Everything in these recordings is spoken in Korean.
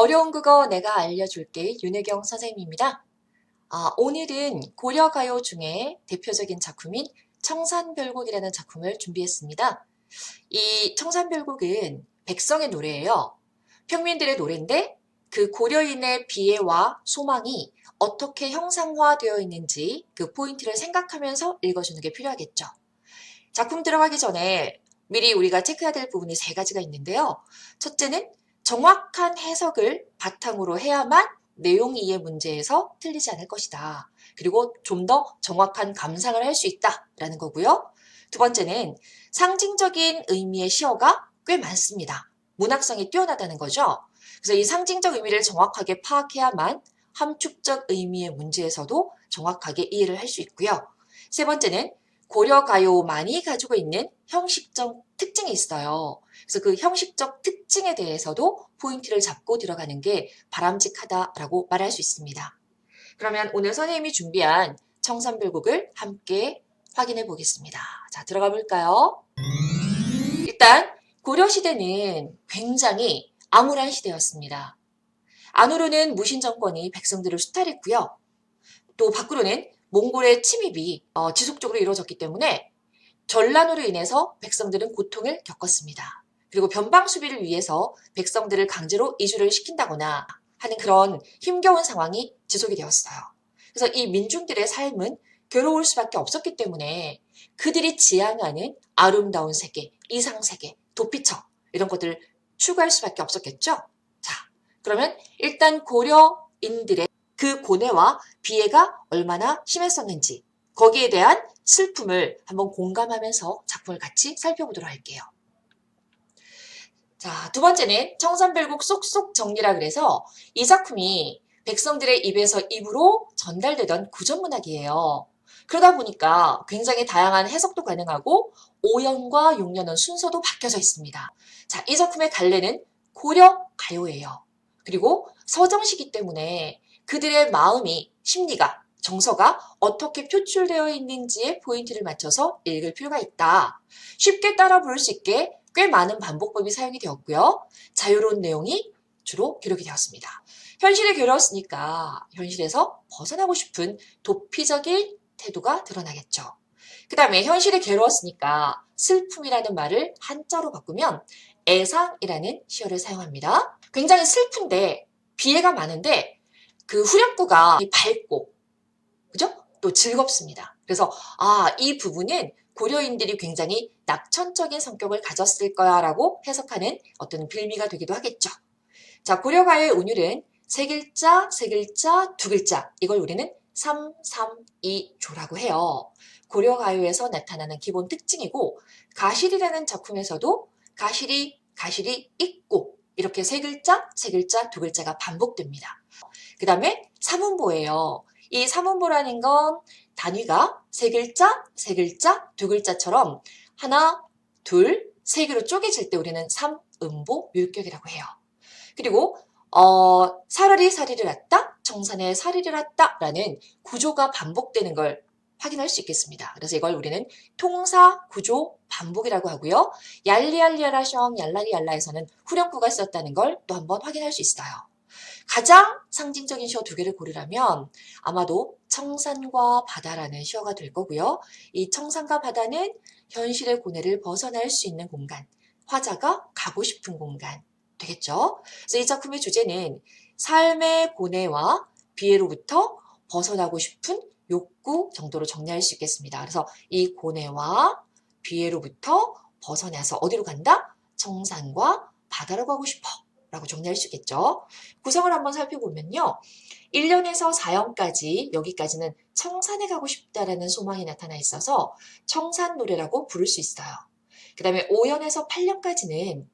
어려운 국어 내가 알려줄게 윤혜경 선생님입니다. 오늘은 고려가요 중에 대표적인 작품인 청산별곡이라는 작품을 준비했습니다. 이 청산별곡은 백성의 노래예요. 평민들의 노래인데 그 고려인의 비애와 소망이 어떻게 형상화되어 있는지 그 포인트를 생각하면서 읽어주는 게 필요하겠죠. 작품 들어가기 전에 미리 우리가 체크해야 될 부분이 세 가지가 있는데요. 첫째는 정확한 해석을 바탕으로 해야만 내용 이해 문제에서 틀리지 않을 것이다. 그리고 좀 더 정확한 감상을 할 수 있다라는 거고요. 두 번째는 상징적인 의미의 시어가 꽤 많습니다. 문학성이 뛰어나다는 거죠. 그래서 이 상징적 의미를 정확하게 파악해야만 함축적 의미의 문제에서도 정확하게 이해를 할 수 있고요. 세 번째는 고려가요만이 가지고 있는 형식적 특징이 있어요. 그래서 그 형식적 특징에 대해서도 포인트를 잡고 들어가는 게 바람직하다라고 말할 수 있습니다. 그러면 오늘 선생님이 준비한 청산별곡을 함께 확인해 보겠습니다. 자, 들어가 볼까요? 일단 고려시대는 굉장히 암울한 시대였습니다. 안으로는 무신 정권이 백성들을 수탈했고요. 또 밖으로는 몽골의 침입이 지속적으로 이루어졌기 때문에 전란으로 인해서 백성들은 고통을 겪었습니다. 그리고 변방 수비를 위해서 백성들을 강제로 이주를 시킨다거나 하는 그런 힘겨운 상황이 지속이 되었어요. 그래서 이 민중들의 삶은 괴로울 수밖에 없었기 때문에 그들이 지향하는 아름다운 세계, 이상세계, 도피처 이런 것들을 추구할 수밖에 없었겠죠. 자, 그러면 일단 고려인들의 그 고뇌와 비애가 얼마나 심했었는지 거기에 대한 슬픔을 한번 공감하면서 작품을 같이 살펴보도록 할게요. 자, 두 번째는 청산별곡 쏙쏙 정리라 그래서 이 작품이 백성들의 입에서 입으로 전달되던 구전문학이에요. 그러다 보니까 굉장히 다양한 해석도 가능하고 오연과 용연은 순서도 바뀌어져 있습니다. 자, 이 작품의 갈래는 고려 가요예요. 그리고 서정시기 때문에 그들의 마음이, 심리가, 정서가 어떻게 표출되어 있는지에 포인트를 맞춰서 읽을 필요가 있다. 쉽게 따라 부를 수 있게 꽤 많은 반복법이 사용이 되었고요. 자유로운 내용이 주로 기록이 되었습니다. 현실에 괴로웠으니까 현실에서 벗어나고 싶은 도피적인 태도가 드러나겠죠. 그 다음에 현실에 괴로웠으니까 슬픔이라는 말을 한자로 바꾸면 애상이라는 시어를 사용합니다. 굉장히 슬픈데 비애가 많은데 그 후렴구가 밝고 그죠? 또 즐겁습니다. 그래서 이 부분은 고려인들이 굉장히 낙천적인 성격을 가졌을 거야 라고 해석하는 어떤 빌미가 되기도 하겠죠. 자, 고려가요의 운율은 세 글자, 세 글자, 두 글자 이걸 우리는 332조라고 해요. 고려가요에서 나타나는 기본 특징이고 가실이라는 작품에서도 가실이 있고 이렇게 세 글자, 세 글자, 두 글자가 반복됩니다. 그 다음에 삼음보예요. 이 삼음보라는 건 단위가 세 글자, 세 글자, 두 글자처럼 하나, 둘, 세 개로 쪼개질 때 우리는 삼음보 율격이라고 해요. 그리고 사라리 사리를 했다, 정산에 사리를 했다라는 구조가 반복되는 걸 확인할 수 있겠습니다. 그래서 이걸 우리는 통사 구조 반복이라고 하고요. 얄리얄리야라셩 얄라리얄라에서는 후렴구가 썼다는 걸 또 한번 확인할 수 있어요. 가장 상징적인 시어 두 개를 고르라면 아마도 청산과 바다라는 시어가 될 거고요. 이 청산과 바다는 현실의 고뇌를 벗어날 수 있는 공간, 화자가 가고 싶은 공간 되겠죠. 그래서 이 작품의 주제는 삶의 고뇌와 비애로부터 벗어나고 싶은 욕구 정도로 정리할 수 있겠습니다. 그래서 이 고뇌와 비애로부터 벗어나서 어디로 간다? 청산과 바다로 가고 싶어. 라고 정리할 수 있겠죠. 구성을 한번 살펴보면요. 1년에서 4년까지 여기까지는 청산에 가고 싶다라는 소망이 나타나 있어서 청산 노래라고 부를 수 있어요. 그 다음에 5년에서 8년까지는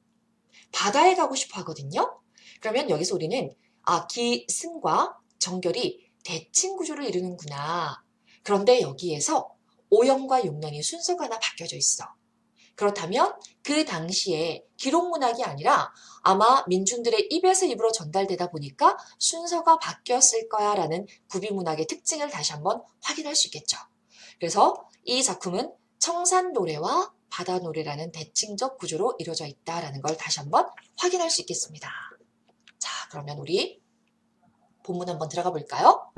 바다에 가고 싶어 하거든요. 그러면 여기서 우리는 기승과 정결이 대칭 구조를 이루는구나. 그런데 여기에서 5년과 6년이 순서가 하나 바뀌어져 있어. 그렇다면 그 당시에 기록문학이 아니라 아마 민중들의 입에서 입으로 전달되다 보니까 순서가 바뀌었을 거야 라는 구비문학의 특징을 다시 한번 확인할 수 있겠죠. 그래서 이 작품은 청산노래와 바다노래라는 대칭적 구조로 이루어져 있다는 걸 다시 한번 확인할 수 있겠습니다. 자, 그러면 우리 본문 한번 들어가 볼까요?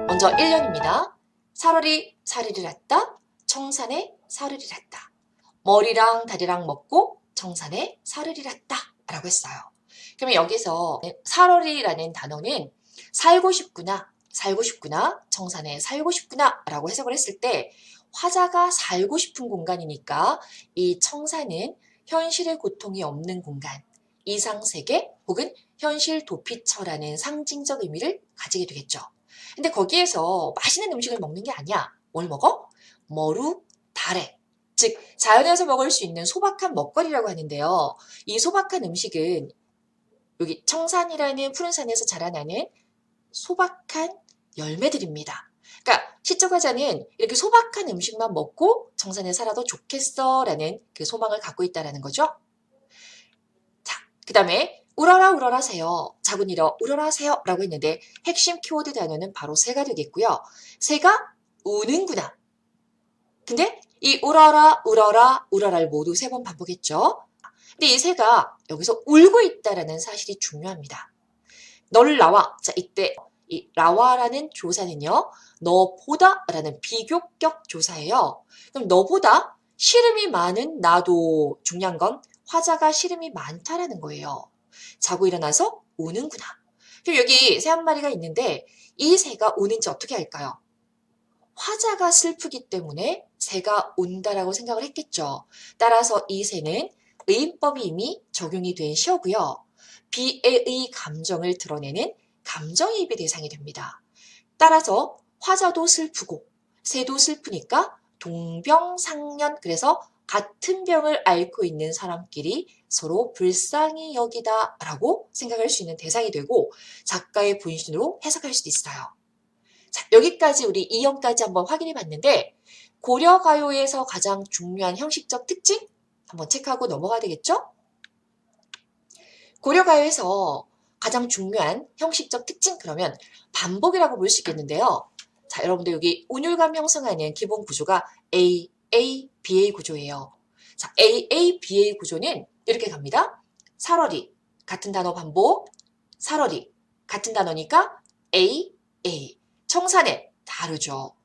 먼저 1년입니다. 사월이 사리를 했다. 청산에 사르리를 했다. 머리랑 다리랑 먹고 청산에 사르리를 했다. 라고 했어요. 그러면 여기서 사월이라는 단어는 살고 싶구나, 살고 싶구나, 청산에 살고 싶구나 라고 해석을 했을 때 화자가 살고 싶은 공간이니까 이 청산은 현실의 고통이 없는 공간, 이상세계 혹은 현실 도피처라는 상징적 의미를 가지게 되겠죠. 근데 거기에서 맛있는 음식을 먹는 게 아니야. 뭘 먹어? 머루, 다래. 즉 자연에서 먹을 수 있는 소박한 먹거리라고 하는데요. 이 소박한 음식은 여기 청산이라는 푸른 산에서 자라나는 소박한 열매들입니다. 그러니까 시적 화자는 이렇게 소박한 음식만 먹고 청산에 살아도 좋겠어라는 그 소망을 갖고 있다는 거죠. 자, 그 다음에 울어라 울어라세요. 작은 일어 울어라세요 라고 했는데 핵심 키워드 단어는 바로 새가 되겠고요. 새가 우는구나. 근데 이 울어라 울어라 울어라를 모두 3번 반복했죠. 근데 이 새가 여기서 울고 있다라는 사실이 중요합니다. 널 나와. 자, 이때 이 나와라는 조사는요. 너보다 라는 비교격 조사예요. 그럼 너보다 시름이 많은 나도 중요한 건 화자가 시름이 많다라는 거예요. 자고 일어나서 우는구나. 그럼 여기 새 한 마리가 있는데 이 새가 우는지 어떻게 할까요? 화자가 슬프기 때문에 새가 운다라고 생각을 했겠죠. 따라서 이 새는 의인법이 이미 적용이 된 시어고요. 비애의 감정을 드러내는 감정이입의 대상이 됩니다. 따라서 화자도 슬프고 새도 슬프니까 동병상련, 그래서 같은 병을 앓고 있는 사람끼리 서로 불쌍히 여기다 라고 생각할 수 있는 대상이 되고 작가의 본심으로 해석할 수도 있어요. 자, 여기까지 우리 이형까지 한번 확인해 봤는데 고려가요에서 가장 중요한 형식적 특징 한번 체크하고 넘어가야 되겠죠? 고려가요에서 가장 중요한 형식적 특징, 그러면 반복이라고 볼 수 있겠는데요. 자, 여러분들 여기 운율감 형성하는 기본 구조가 AABA 구조예요. 자, AABA 구조는 이렇게 갑니다. 살얼이 같은 단어 반복, 살얼이 같은 단어니까 A, A. 청산에 다르죠.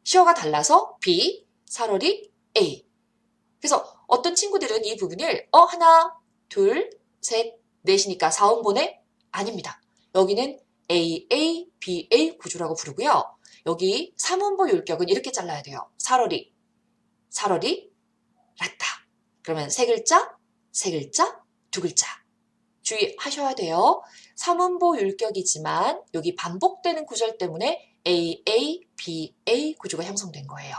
시어가 달라서 B, 살얼이 A. 그래서 어떤 친구들은 이 부분을 하나, 둘, 셋, 넷이니까 4음분의 아닙니다. 여기는 AA, BA 구조라고 부르고요. 여기 3음보 율격은 이렇게 잘라야 돼요. 살얼이, 살얼이, 라타. 그러면 세 글자, 세 글자, 두 글자. 주의하셔야 돼요. 3음보 율격이지만 여기 반복되는 구절 때문에 AA, BA 구조가 형성된 거예요.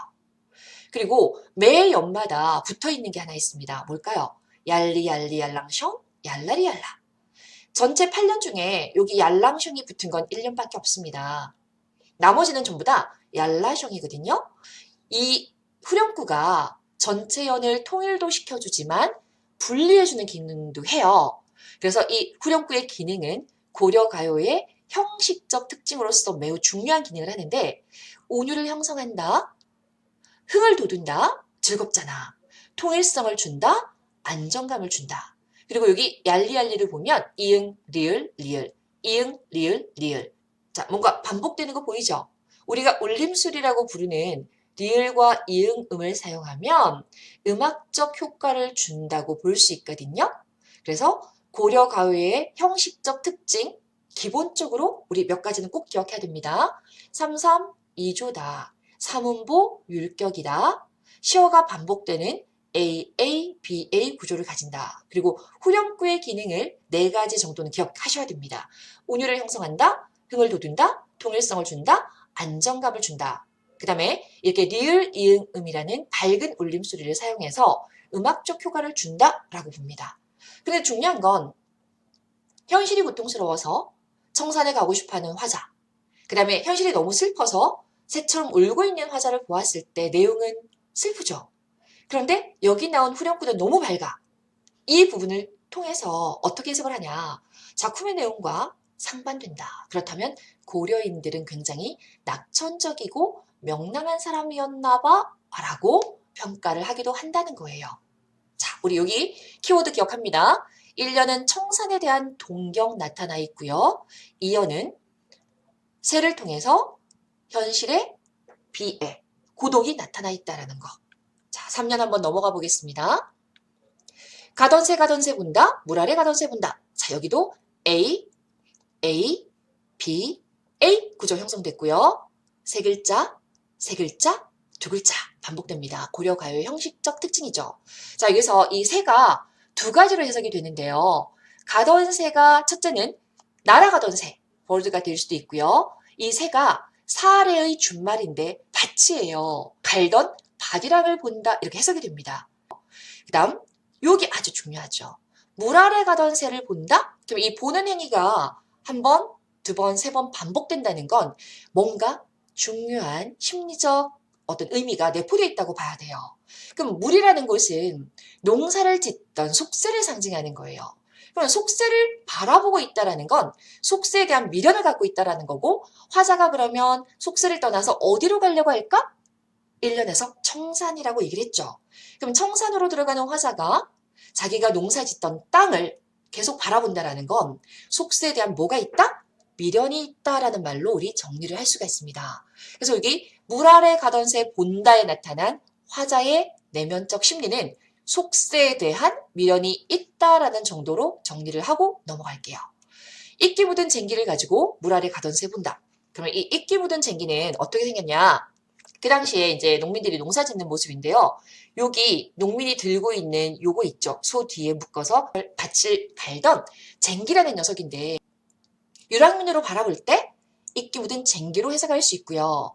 그리고 매 연마다 붙어있는 게 하나 있습니다. 뭘까요? 얄리얄리 얄랑숑, 얄라리얄라. 전체 8년 중에 여기 얄랑숑이 붙은 건 1년밖에 없습니다. 나머지는 전부 다 얄라숑이거든요. 이 후렴구가 전체 연을 통일도 시켜주지만 분리해주는 기능도 해요. 그래서 이 후렴구의 기능은 고려가요의 형식적 특징으로서 매우 중요한 기능을 하는데 온유를 형성한다, 흥을 돋운다, 즐겁잖아, 통일성을 준다, 안정감을 준다. 그리고 여기 얄리얄리를 보면 이응, 리을, 리을, 이응, 리을, 리을. 자, 뭔가 반복되는 거 보이죠? 우리가 울림술이라고 부르는 리을과 이응음을 사용하면 음악적 효과를 준다고 볼 수 있거든요. 그래서 고려가요의 형식적 특징, 기본적으로 우리 몇 가지는 꼭 기억해야 됩니다. 3, 2조다. 3음보 율격이다. 시어가 반복되는 AA, BA 구조를 가진다. 그리고 후렴구의 기능을 4가지 정도는 기억하셔야 됩니다. 운율을 형성한다, 흥을 돋운다, 통일성을 준다, 안정감을 준다. 그 다음에 이렇게 리을, 이응, 음이라는 밝은 울림소리를 사용해서 음악적 효과를 준다라고 봅니다. 근데 중요한 건 현실이 고통스러워서 청산에 가고 싶어하는 화자, 그 다음에 현실이 너무 슬퍼서 새처럼 울고 있는 화자를 보았을 때 내용은 슬프죠. 그런데 여기 나온 후렴구는 너무 밝아. 이 부분을 통해서 어떻게 해석을 하냐. 작품의 내용과 상반된다. 그렇다면 고려인들은 굉장히 낙천적이고 명랑한 사람이었나 봐 라고 평가를 하기도 한다는 거예요. 자, 우리 여기 키워드 기억합니다. 1년은 청산에 대한 동경 나타나 있고요. 2년은 새를 통해서 현실의 비애, 고독이 나타나 있다라는 거. 자, 3년 한번 넘어가 보겠습니다. 가던 새 본다. 물 아래 가던 새 본다. 자, 여기도 A, A, B, A 구조 형성됐고요. 세 글자, 두 글자 반복됩니다. 고려가요의 형식적 특징이죠. 자, 여기서 이 새가 두 가지로 해석이 되는데요. 가던 새가 첫째는 날아가던 새, 버드가 될 수도 있고요. 이 새가 사례의 준말인데 밭이에요. 갈던 밭이랑을 본다 이렇게 해석이 됩니다. 그 다음 여기 아주 중요하죠. 물 아래 가던 새를 본다? 그럼 이 보는 행위가 한 번, 두 번, 세 번 반복된다는 건 뭔가 중요한 심리적 어떤 의미가 내포되어 있다고 봐야 돼요. 그럼 물이라는 곳은 농사를 짓던 속세를 상징하는 거예요. 그럼 속세를 바라보고 있다는 건 속세에 대한 미련을 갖고 있다는 거고 화자가 그러면 속세를 떠나서 어디로 가려고 할까? 1년에서 청산이라고 얘기를 했죠. 그럼 청산으로 들어가는 화자가 자기가 농사 짓던 땅을 계속 바라본다는 건 속세에 대한 뭐가 있다? 미련이 있다라는 말로 우리 정리를 할 수가 있습니다. 그래서 여기 물 아래 가던 새 본다에 나타난 화자의 내면적 심리는 속세에 대한 미련이 있다라는 정도로 정리를 하고 넘어갈게요. 이끼 묻은 쟁기를 가지고 물 아래 가던 새 본다. 그러면 이 이끼 묻은 쟁기는 어떻게 생겼냐? 그 당시에 이제 농민들이 농사 짓는 모습인데요. 여기 농민이 들고 있는 요거 있죠. 소 뒤에 묶어서 밭을 갈던 쟁기라는 녀석인데 유랑민으로 바라볼 때 이끼 묻은 쟁기로 해석할 수 있고요.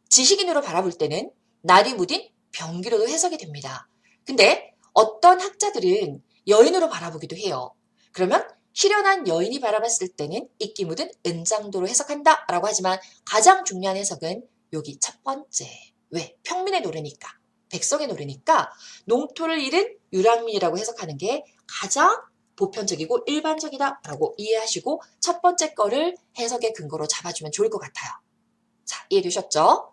지식인으로 바라볼 때는 날이 묻은 병기로도 해석이 됩니다. 근데 어떤 학자들은 여인으로 바라보기도 해요. 그러면 실현한 여인이 바라봤을 때는 이끼 묻은 은장도로 해석한다라고 하지만 가장 중요한 해석은 여기 첫 번째. 왜? 평민의 노래니까. 백성의 노래니까 농토를 잃은 유랑민이라고 해석하는 게 가장 보편적이고 일반적이다라고 이해하시고 첫 번째 거를 해석의 근거로 잡아주면 좋을 것 같아요. 자, 이해되셨죠?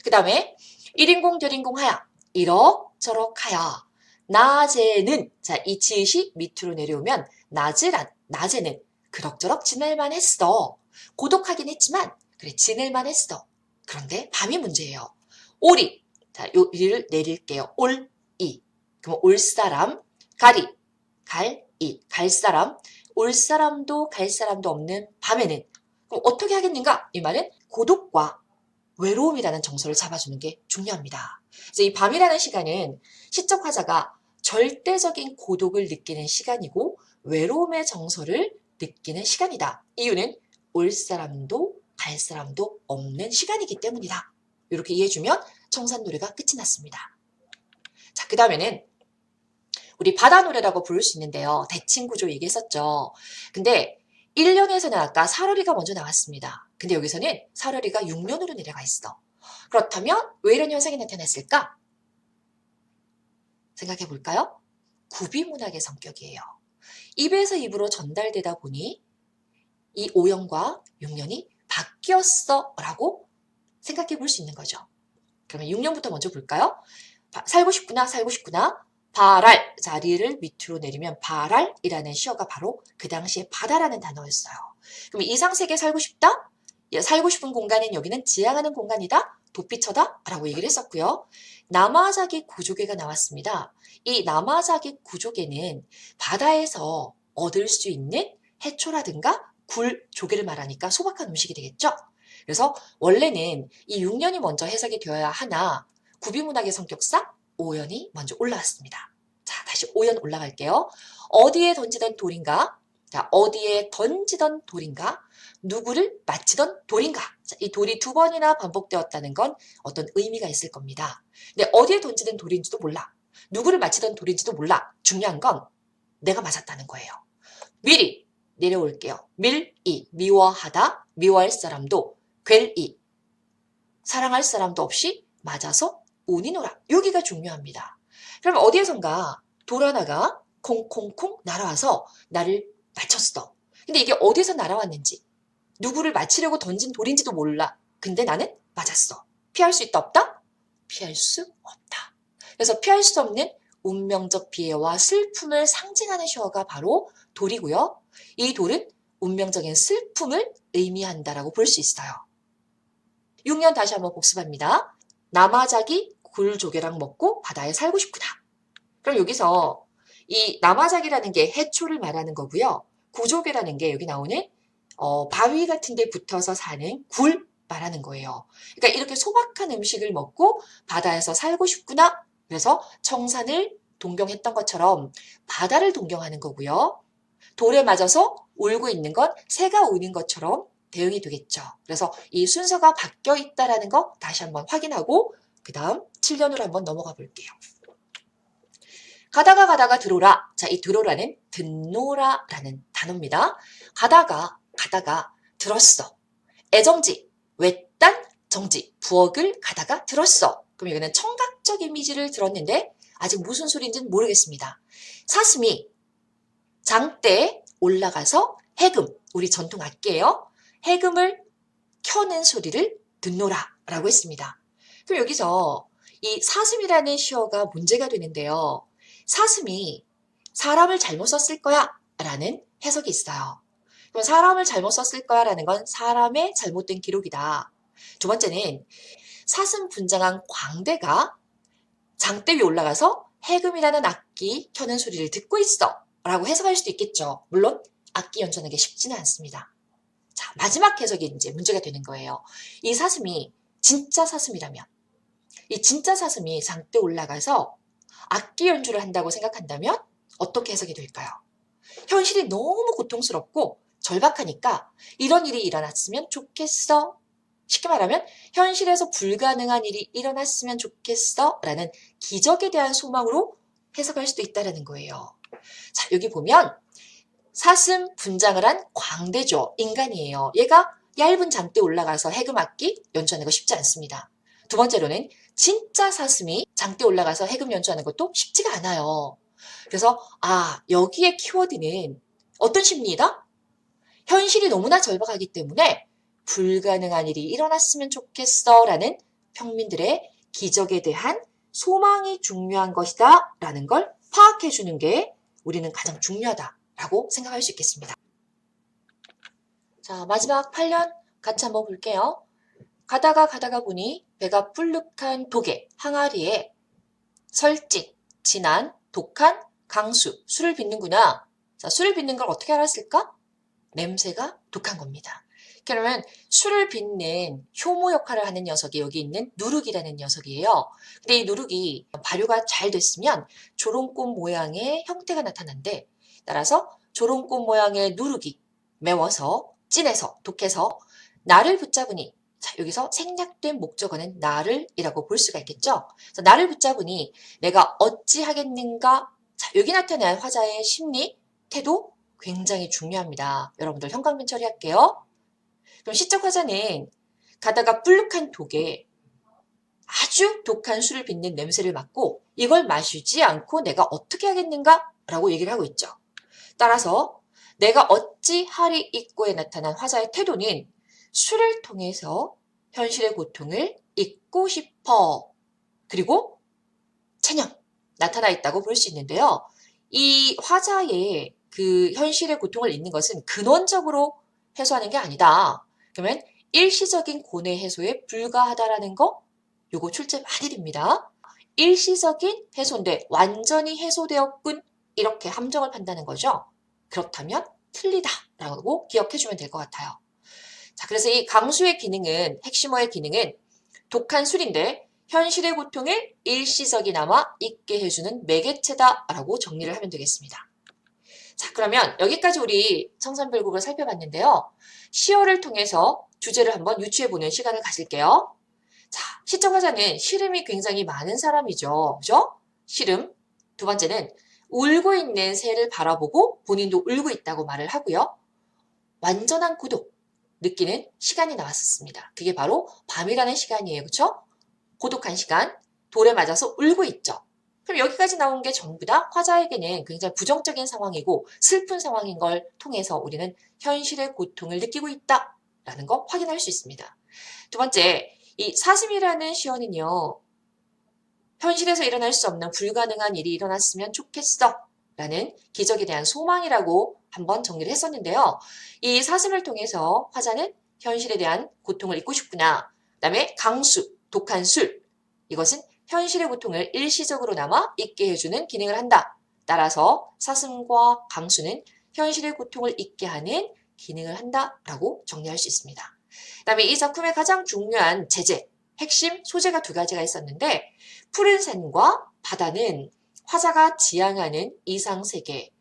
그 다음에 1인공 덜인공 하야. 이럭저럭 하야. 낮에는 자, 이 지읒이 밑으로 내려오면 낮에는 그럭저럭 지낼만 했어. 고독하긴 했지만 그래 지낼만 했어. 그런데 밤이 문제예요. 오리. 자, 요 리를 내릴게요. 올이. 그럼 올 사람, 가리. 갈 사람. 올 사람도 갈 사람도 없는 밤에는 그럼 어떻게 하겠는가? 이 말은 고독과 외로움이라는 정서를 잡아주는 게 중요합니다. 그래서 이 밤이라는 시간은 시적 화자가 절대적인 고독을 느끼는 시간이고 외로움의 정서를 느끼는 시간이다. 이유는 올 사람도 갈 사람도 없는 시간이기 때문이다. 이렇게 이해해주면 청산노래가 끝이 났습니다. 자, 그 다음에는 우리 바다노래라고 부를 수 있는데요. 대칭구조 얘기했었죠. 근데 1년에서는 아까 사월이가 먼저 나왔습니다. 근데 여기서는 사월이가 6년으로 내려가 있어. 그렇다면 왜 이런 현상이 나타났을까? 생각해 볼까요? 구비문학의 성격이에요. 입에서 입으로 전달되다 보니 이 5년과 6년이 바뀌었어 라고 생각해 볼 수 있는 거죠. 그러면 6년부터 먼저 볼까요? 살고 싶구나. 발알, 자리를 밑으로 내리면 발알이라는 시어가 바로 그 당시에 바다라는 단어였어요. 그럼 이상세계에 살고 싶다? 살고 싶은 공간은 여기는 지향하는 공간이다? 도피처다? 라고 얘기를 했었고요. 남아자기 구조개가 나왔습니다. 이 남아자기 구조개는 바다에서 얻을 수 있는 해초라든가 굴, 조개를 말하니까 소박한 음식이 되겠죠? 그래서 원래는 이 6년이 먼저 해석이 되어야 하나 구비문학의 성격상 5연이 먼저 올라왔습니다. 자, 다시 5연 올라갈게요. 어디에 던지던 돌인가? 자, 어디에 던지던 돌인가? 누구를 맞히던 돌인가? 자, 이 돌이 두 번이나 반복되었다는 건 어떤 의미가 있을 겁니다. 근데 어디에 던지던 돌인지도 몰라. 누구를 맞히던 돌인지도 몰라. 중요한 건 내가 맞았다는 거예요. 미리 내려올게요. 밀이, 미워하다, 미워할 사람도, 괸이, 사랑할 사람도 없이 맞아서 운이노라. 여기가 중요합니다. 그럼 어디에선가 돌 하나가 콩콩콩 날아와서 나를 맞췄어. 근데 이게 어디서 날아왔는지 누구를 맞히려고 던진 돌인지도 몰라. 근데 나는 맞았어. 피할 수 있다 없다? 피할 수 없다. 그래서 피할 수 없는 운명적 비애와 슬픔을 상징하는 시어가 바로 돌이고요. 이 돌은 운명적인 슬픔을 의미한다라고 볼 수 있어요. 6년 다시 한번 복습합니다. 남아자기 굴조개랑 먹고 바다에 살고 싶구나. 그럼 여기서 이 남아자기라는 게 해초를 말하는 거고요. 구조개라는 게 여기 나오는 바위 같은 데 붙어서 사는 굴 말하는 거예요. 그러니까 이렇게 소박한 음식을 먹고 바다에서 살고 싶구나. 그래서 청산을 동경했던 것처럼 바다를 동경하는 거고요. 돌에 맞아서 울고 있는 건 새가 우는 것처럼 대응이 되겠죠. 그래서 이 순서가 바뀌어 있다라는 거 다시 한번 확인하고 그 다음 7년으로 한번 넘어가 볼게요. 가다가 들어라. 자, 이 들어라는 듣노라라는 단어입니다. 가다가 들었어. 애정지, 외딴, 정지, 부엌을 가다가 들었어. 그럼 여기는 청각적 이미지를 들었는데 아직 무슨 소리인지는 모르겠습니다. 사슴이 장대에 올라가서 해금, 우리 전통 악기예요. 해금을 켜는 소리를 듣노라 라고 했습니다. 그럼 여기서 이 사슴이라는 시어가 문제가 되는데요. 사슴이 사람을 잘못 썼을 거야 라는 해석이 있어요. 그럼 사람을 잘못 썼을 거야 라는 건 사람의 잘못된 기록이다. 두 번째는 사슴 분장한 광대가 장대 위에 올라가서 해금이라는 악기 켜는 소리를 듣고 있어 라고 해석할 수도 있겠죠. 물론 악기 연주하는 게 쉽지는 않습니다. 자, 마지막 해석이 이제 문제가 되는 거예요. 이 사슴이 진짜 사슴이라면, 이 진짜 사슴이 장대에 올라가서 악기 연주를 한다고 생각한다면 어떻게 해석이 될까요? 현실이 너무 고통스럽고 절박하니까 이런 일이 일어났으면 좋겠어. 쉽게 말하면 현실에서 불가능한 일이 일어났으면 좋겠어 라는 기적에 대한 소망으로 해석할 수도 있다는 거예요. 자, 여기 보면 사슴 분장을 한 광대죠. 인간이에요. 얘가 얇은 장대에 올라가서 해금악기 연주하는 거 쉽지 않습니다. 두 번째로는 진짜 사슴이 장대에 올라가서 해금 연주하는 것도 쉽지가 않아요. 그래서 여기에 키워드는 어떤 심리이다? 현실이 너무나 절박하기 때문에 불가능한 일이 일어났으면 좋겠어 라는 평민들의 기적에 대한 소망이 중요한 것이다 라는 걸 파악해 주는 게 우리는 가장 중요하다라고 생각할 수 있겠습니다. 자, 마지막 8년 같이 한번 볼게요. 가다가 보니 배가 불룩한 독에 항아리에 설짓, 진한, 독한, 강수, 술을 빚는구나. 자, 술을 빚는 걸 어떻게 알았을까? 냄새가 독한 겁니다. 그러면 술을 빚는 효모 역할을 하는 녀석이 여기 있는 누룩이라는 녀석이에요. 근데 이 누룩이 발효가 잘 됐으면 조롱꽃 모양의 형태가 나타난대. 따라서 조롱꽃 모양의 누룩이 매워서 진해서 독해서 나를 붙잡으니, 자, 여기서 생략된 목적어는 나를이라고 볼 수가 있겠죠. 그래서 나를 붙잡으니 내가 어찌하겠는가. 자, 여기 나타난 화자의 심리, 태도 굉장히 중요합니다. 여러분들 현관문 처리할게요. 그럼 시적 화자는 가다가 불룩한 독에 아주 독한 술을 빚는 냄새를 맡고 이걸 마시지 않고 내가 어떻게 하겠는가? 라고 얘기를 하고 있죠. 따라서 내가 어찌 하리 잊고에 나타난 화자의 태도는 술을 통해서 현실의 고통을 잊고 싶어. 그리고 체념 나타나 있다고 볼 수 있는데요. 이 화자의 그 현실의 고통을 잊는 것은 근원적으로 해소하는 게 아니다. 그러면 일시적인 고뇌 해소에 불과하다라는 거 요거 출제 많이 됩니다. 일시적인 해소인데 완전히 해소되었군 이렇게 함정을 판다는 거죠. 그렇다면 틀리다라고 기억해주면 될 것 같아요. 자, 그래서 이 강수의 기능은 핵심어의 기능은 독한 술인데 현실의 고통을 일시적이나마 잊게 해주는 매개체다라고 정리를 하면 되겠습니다. 자, 그러면 여기까지 우리 청산별곡을 살펴봤는데요. 시어를 통해서 주제를 한번 유추해보는 시간을 가질게요. 자, 시적 화자는 시름이 굉장히 많은 사람이죠. 그죠? 시름. 두 번째는 울고 있는 새를 바라보고 본인도 울고 있다고 말을 하고요. 완전한 고독 느끼는 시간이 나왔었습니다. 그게 바로 밤이라는 시간이에요. 그렇죠? 고독한 시간, 돌에 맞아서 울고 있죠. 그럼 여기까지 나온 게 전부 다 화자에게는 굉장히 부정적인 상황이고 슬픈 상황인 걸 통해서 우리는 현실의 고통을 느끼고 있다라는 거 확인할 수 있습니다. 두 번째, 이 사슴이라는 시어는요. 현실에서 일어날 수 없는 불가능한 일이 일어났으면 좋겠어 라는 기적에 대한 소망이라고 한번 정리를 했었는데요. 이 사슴을 통해서 화자는 현실에 대한 고통을 잊고 싶구나. 그다음에 강수, 독한 술. 이것은 현실의 고통을 일시적으로나마 잊게 해주는 기능을 한다. 따라서 사슴과 강수는 현실의 고통을 잊게 하는 기능을 한다라고 정리할 수 있습니다. 그다음에 이 작품의 가장 중요한 재제, 핵심 소재가 두 가지가 있었는데 푸른 산과 바다는 화자가 지향하는 이상세계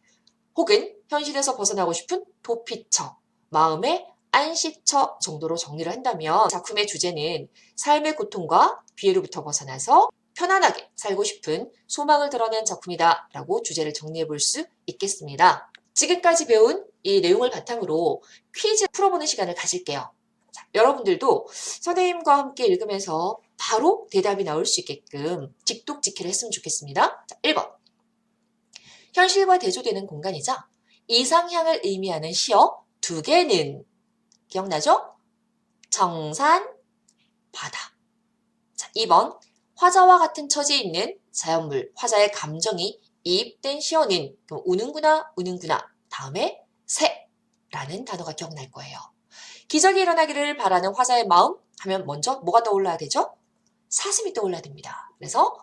혹은 현실에서 벗어나고 싶은 도피처, 마음의 안식처 정도로 정리를 한다면 작품의 주제는 삶의 고통과 비애로부터 벗어나서 편안하게 살고 싶은 소망을 드러낸 작품이다 라고 주제를 정리해 볼 수 있겠습니다. 지금까지 배운 이 내용을 바탕으로 퀴즈 풀어보는 시간을 가질게요. 자, 여러분들도 선생님과 함께 읽으면서 바로 대답이 나올 수 있게끔 직독직해를 했으면 좋겠습니다. 자, 1번. 현실과 대조되는 공간이자 이상향을 의미하는 시어 두 개는 기억나죠? 청산, 바다. 자, 2번. 화자와 같은 처지에 있는 자연물, 화자의 감정이 이입된 시어는 그럼 우는구나, 우는구나. 다음에 새라는 단어가 기억날 거예요. 기적이 일어나기를 바라는 화자의 마음 하면 먼저 뭐가 떠올라야 되죠? 사슴이 떠올라야 됩니다. 그래서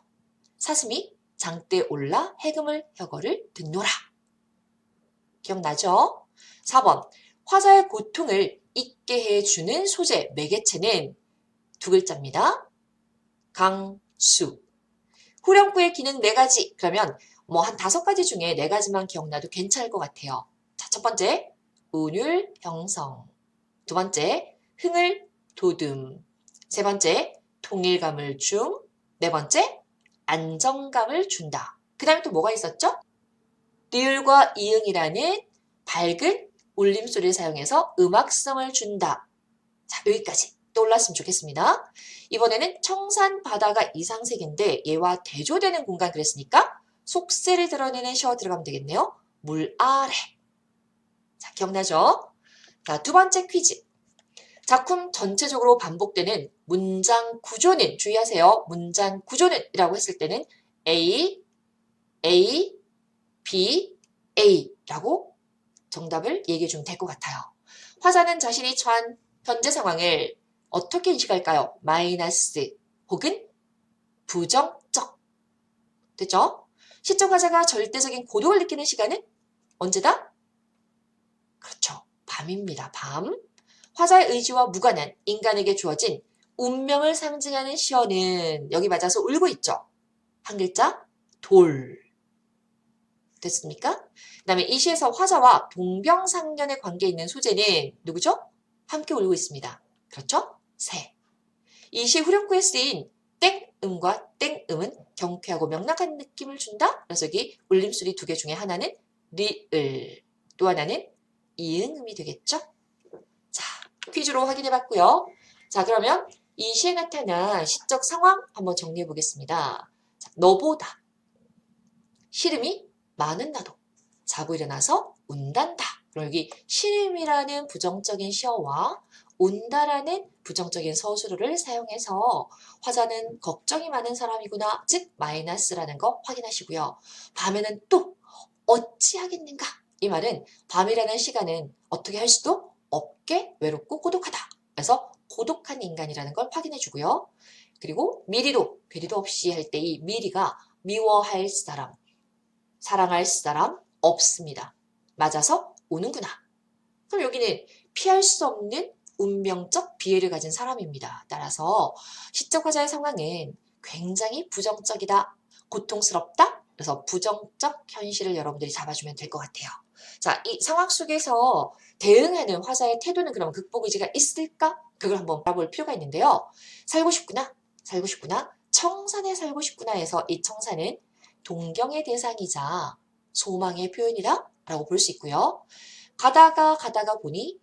사슴이 장대에 올라 해금을 혀거를 듣노라. 기억나죠? 4번. 화자의 고통을 잊게 해주는 소재, 매개체는 두 글자입니다. 강수. 후렴구의 기능 4가지. 그러면 뭐 한 5가지 중에 4가지만 기억나도 괜찮을 것 같아요. 자, 첫 번째, 운율 형성. 두 번째, 흥을 돋움. 세 번째, 통일감을 줌. 네 번째, 안정감을 준다. 그 다음에 또 뭐가 있었죠? 리을과 이응이라는 밝은 울림소리를 사용해서 음악성을 준다. 자, 여기까지 떠올랐으면 좋겠습니다. 이번에는 청산 바다가 이상색인데 얘와 대조되는 공간 그랬으니까 속세를 드러내는 시어 들어가면 되겠네요. 물 아래. 자, 기억나죠? 자, 두 번째 퀴즈. 작품 전체적으로 반복되는 문장 구조는 주의하세요. 문장 구조는 이라고 했을 때는 A, A, B, A라고 정답을 얘기해 주면 될 것 같아요. 화자는 자신이 처한 현재 상황을 어떻게 인식할까요? 마이너스 혹은 부정적. 됐죠? 시적 화자가 절대적인 고독을 느끼는 시간은 언제다? 그렇죠. 밤입니다. 밤. 화자의 의지와 무관한 인간에게 주어진 운명을 상징하는 시어는 여기 맞아서 울고 있죠. 한 글자 돌. 됐습니까? 그 다음에 이 시에서 화자와 동병상련의 관계에 있는 소재는 누구죠? 함께 울고 있습니다. 그렇죠? 새. 이 시 후렴구에 쓰인 땡음과 땡음은 경쾌하고 명랑한 느낌을 준다. 그래서 여기 울림소리 2개 중에 하나는 리을, 또 하나는 이응음이 되겠죠? 자, 퀴즈로 확인해 봤고요. 자, 그러면 이 시에 나타난 시적 상황 한번 정리해 보겠습니다. 자, 너보다 시름이 많은 나도 자고 일어나서 운단다. 그럼 여기 시름이라는 부정적인 시어와 운다라는 부정적인 서술어를 사용해서 화자는 걱정이 많은 사람이구나, 즉 마이너스라는 거 확인하시고요. 밤에는 또 어찌하겠는가? 이 말은 밤이라는 시간은 어떻게 할 수도 없게 외롭고 고독하다. 그래서 고독한 인간이라는 걸 확인해 주고요. 그리고 미리도 괴리도 없이 할 때 이 미리가 미워할 사람, 사랑할 사람 없습니다. 맞아서 우는구나. 그럼 여기는 피할 수 없는 운명적 비애를 가진 사람입니다. 따라서 시적 화자의 상황은 굉장히 부정적이다, 고통스럽다. 그래서 부정적 현실을 여러분들이 잡아주면 될 것 같아요. 자, 이 상황 속에서 대응하는 화자의 태도는 그럼 극복 의지가 있을까? 그걸 한번 알아볼 필요가 있는데요. 살고 싶구나, 살고 싶구나, 청산에 살고 싶구나 해서 이 청산은 동경의 대상이자 소망의 표현이라 라고 볼 수 있고요. 가다가 보니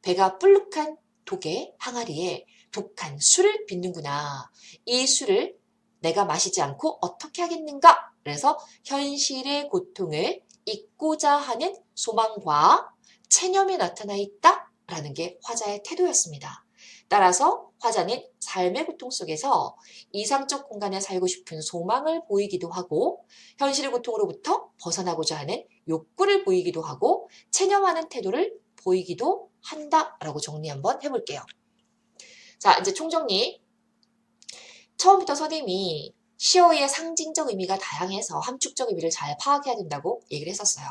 배가 불룩한 독의 항아리에 독한 술을 빚는구나. 이 술을 내가 마시지 않고 어떻게 하겠는가? 그래서 현실의 고통을 잊고자 하는 소망과 체념이 나타나 있다라는 게 화자의 태도였습니다. 따라서 화자는 삶의 고통 속에서 이상적 공간에 살고 싶은 소망을 보이기도 하고 현실의 고통으로부터 벗어나고자 하는 욕구를 보이기도 하고 체념하는 태도를 보이기도 한다라고 정리 한번 해볼게요. 자, 이제 총정리. 처음부터 선생님이 시어의 상징적 의미가 다양해서 함축적 의미를 잘 파악해야 된다고 얘기를 했었어요.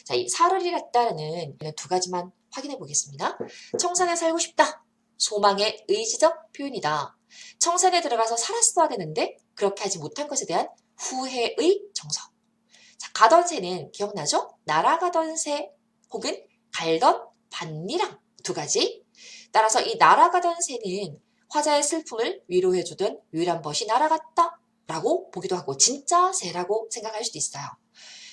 자, 이 살을 잃었다는 두 가지만 확인해 보겠습니다. 청산에 살고 싶다. 소망의 의지적 표현이다. 청산에 들어가서 살았어야 되는데 그렇게 하지 못한 것에 대한 후회의 정서. 자, 가던 새는 기억나죠? 날아가던 새 혹은 갈던 밭니랑 두 가지. 따라서 이 날아가던 새는 화자의 슬픔을 위로해주던 유일한 벗이 날아갔다 라고 보기도 하고 진짜 새라고 생각할 수도 있어요.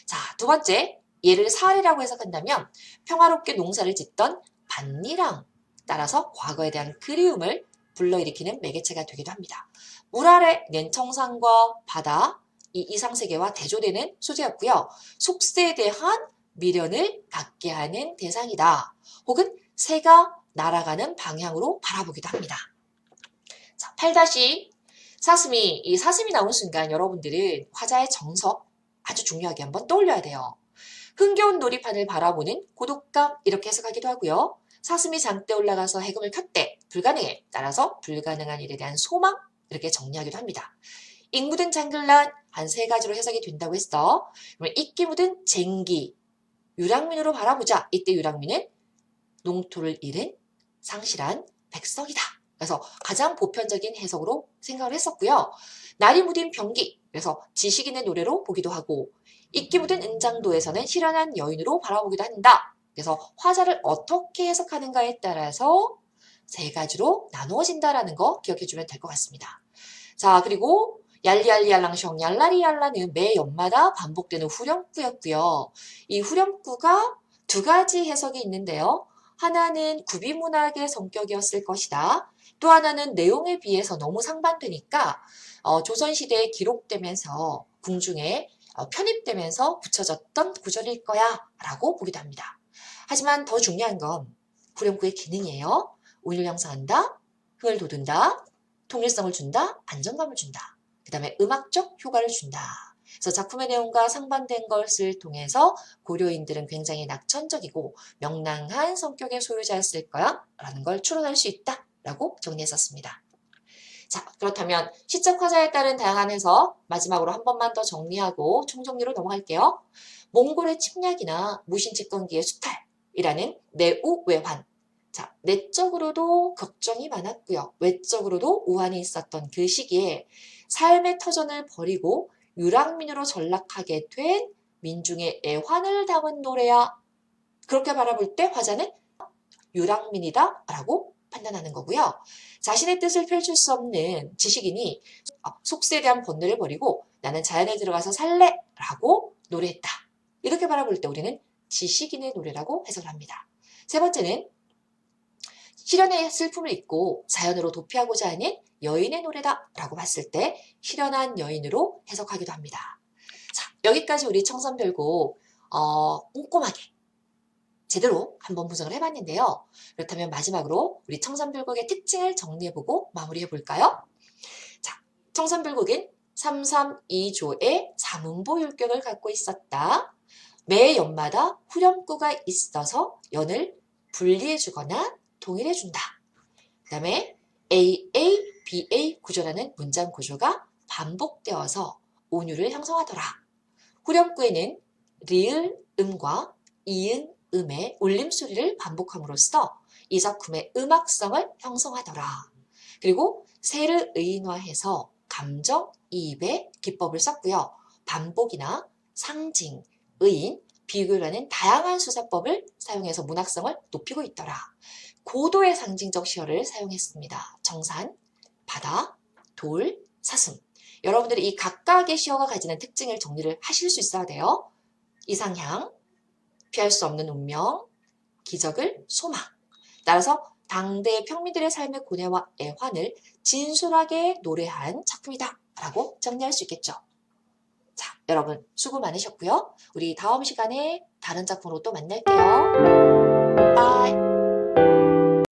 자, 두 번째, 얘를 살이라고 해석한다면 평화롭게 농사를 짓던 밭니랑 따라서 과거에 대한 그리움을 불러일으키는 매개체가 되기도 합니다. 물 아래 냉청산과 바다, 이 이상세계와 대조되는 소재였고요. 속세에 대한 미련을 갖게 하는 대상이다. 혹은 새가 날아가는 방향으로 바라보기도 합니다. 자, 8- 사슴이, 이 사슴이 나온 순간 여러분들은 화자의 정서 아주 중요하게 한번 떠올려야 돼요. 흥겨운 놀이판을 바라보는 고독감 이렇게 해석하기도 하고요. 사슴이 장대에 올라가서 해금을 켰대. 불가능해. 따라서 불가능한 일에 대한 소망 이렇게 정리하기도 합니다. 잉 묻은 장글란 한 세 가지로 해석이 된다고 했어. 그러면 이끼 묻은 쟁기. 유랑민으로 바라보자. 이때 유랑민은 농토를 잃은 상실한 백성이다. 그래서 가장 보편적인 해석으로 생각을 했었고요. 날이 무딘 병기. 그래서 지식인의 노래로 보기도 하고 이끼 묻은 은장도에서는 실현한 여인으로 바라보기도 한다. 그래서 화자를 어떻게 해석하는가에 따라서 세 가지로 나누어진다라는 거 기억해주면 될 것 같습니다. 자, 그리고 얄리얄리얄랑숑 얄라리얄라는 매 연마다 반복되는 후렴구였고요. 이 후렴구가 두 가지 해석이 있는데요. 하나는 구비문학의 성격이었을 것이다. 또 하나는 내용에 비해서 너무 상반되니까 조선시대에 기록되면서 궁중에 편입되면서 붙여졌던 구절일 거야 라고 보기도 합니다. 하지만 더 중요한 건 후렴구의 기능이에요. 운율 형성한다, 흥을 돋운다, 통일성을 준다, 안정감을 준다. 그 다음에 음악적 효과를 준다. 그래서 작품의 내용과 상반된 것을 통해서 고려인들은 굉장히 낙천적이고 명랑한 성격의 소유자였을 거야 라는 걸 추론할 수 있다 라고 정리했었습니다. 자, 그렇다면 시적 화자에 따른 다양한 해석 마지막으로 한 번만 더 정리하고 총정리로 넘어갈게요. 몽골의 침략이나 무신 집권기의 수탈이라는 내우외환. 자, 내적으로도 걱정이 많았고요. 외적으로도 우환이 있었던 그 시기에 삶의 터전을 버리고 유랑민으로 전락하게 된 민중의 애환을 담은 노래야. 그렇게 바라볼 때 화자는 유랑민이다 라고 판단하는 거고요. 자신의 뜻을 펼칠 수 없는 지식인이 속세에 대한 번뇌를 버리고 나는 자연에 들어가서 살래 라고 노래했다. 이렇게 바라볼 때 우리는 지식인의 노래라고 해석을 합니다. 세 번째는 실현의 슬픔을 잊고 자연으로 도피하고자 하는 여인의 노래다 라고 봤을 때 실현한 여인으로 해석하기도 합니다. 자, 여기까지 우리 청산별곡 꼼꼼하게 제대로 한번 분석을 해봤는데요. 그렇다면 마지막으로 우리 청산별곡의 특징을 정리해보고 마무리해볼까요? 자, 청산별곡은 3-3-2조의 사문보 율격을 갖고 있었다. 매 연마다 후렴구가 있어서 연을 분리해주거나 통일해준다. 그 다음에 AA, BA 구조라는 문장 구조가 반복되어서 온유를 형성하더라. 후렴구에는 리을 음과 이은 음의 울림소리를 반복함으로써 이 작품의 음악성을 형성하더라. 그리고 세를 의인화해서 감정이입의 기법을 썼고요. 반복이나 상징, 의인, 비교라는 다양한 수사법을 사용해서 문학성을 높이고 있더라. 고도의 상징적 시어를 사용했습니다. 정산, 바다, 돌, 사슴. 여러분들이 이 각각의 시어가 가지는 특징을 정리를 하실 수 있어야 돼요. 이상향, 피할 수 없는 운명, 기적을 소망. 따라서 당대 평민들의 삶의 고뇌와 애환을 진솔하게 노래한 작품이다 라고 정리할 수 있겠죠. 자, 여러분 수고 많으셨고요. 우리 다음 시간에 다른 작품으로 또 만날게요. 바이.